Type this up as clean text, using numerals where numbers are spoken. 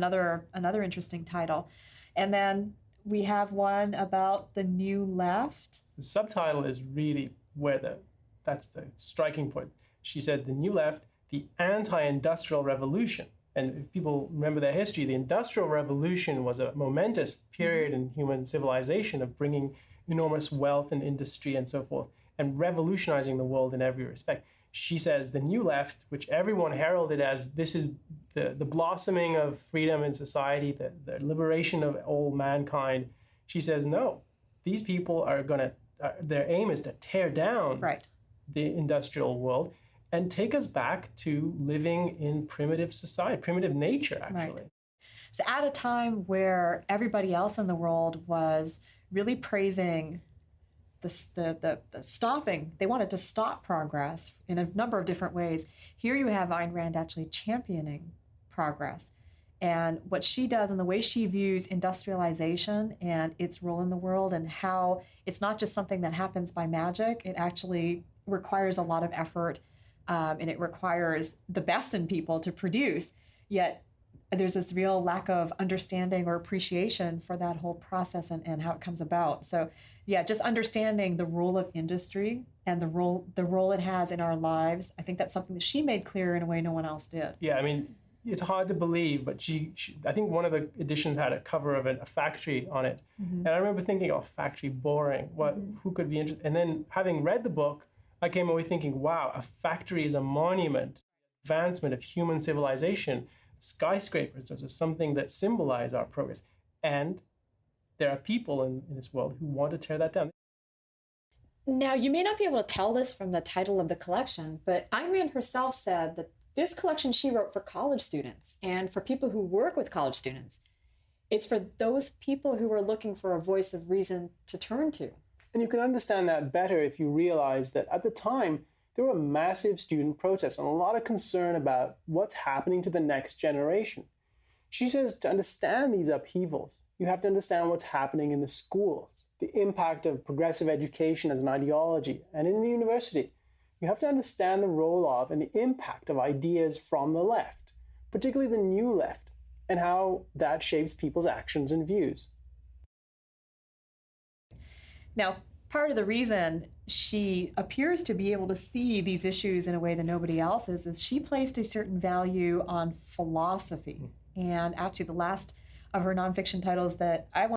another interesting title. And then we have one about the new left. The subtitle is really that's the striking point. She said, the new left, the anti-industrial revolution. And if people remember their history, the Industrial Revolution was a momentous period in human civilization of bringing enormous wealth and industry and so forth, and revolutionizing the world in every respect. She says the new left, which everyone heralded as this is the blossoming of freedom in society, the liberation of all mankind. She says, no, these people are going to, their aim is to tear down the industrial world and take us back to living in primitive society, primitive nature, actually. Right. So at a time where everybody else in the world was really praising the stopping, they wanted to stop progress in a number of different ways. Here you have Ayn Rand actually championing progress. And what she does and the way she views industrialization and its role in the world, and how it's not just something that happens by magic, it actually requires a lot of effort, and it requires the best in people to produce. Yet there's this real lack of understanding or appreciation for that whole process and how it comes about. So yeah, just understanding the role of industry and the role it has in our lives. I think that's something that she made clear in a way no one else did. Yeah, I mean, it's hard to believe, but she I think one of the editions had a cover of a factory on it. And I remember thinking, oh, factory, boring. Who could be interested? And then having read the book, I came away thinking, wow, a factory is a monument, advancement of human civilization. Skyscrapers, those are something that symbolize our progress. And there are people in this world who want to tear that down. Now, you may not be able to tell this from the title of the collection, but Ayn Rand herself said that this collection she wrote for college students and for people who work with college students. It's for those people who are looking for a voice of reason to turn to. And you can understand that better if you realize that at the time, there were massive student protests and a lot of concern about what's happening to the next generation. She says to understand these upheavals, you have to understand what's happening in the schools, the impact of progressive education as an ideology, and in the university. You have to understand the role of and the impact of ideas from the left, particularly the new left, and how that shapes people's actions and views. Now, part of the reason she appears to be able to see these issues in a way that nobody else is she placed a certain value on philosophy. And actually, the last of her nonfiction titles that I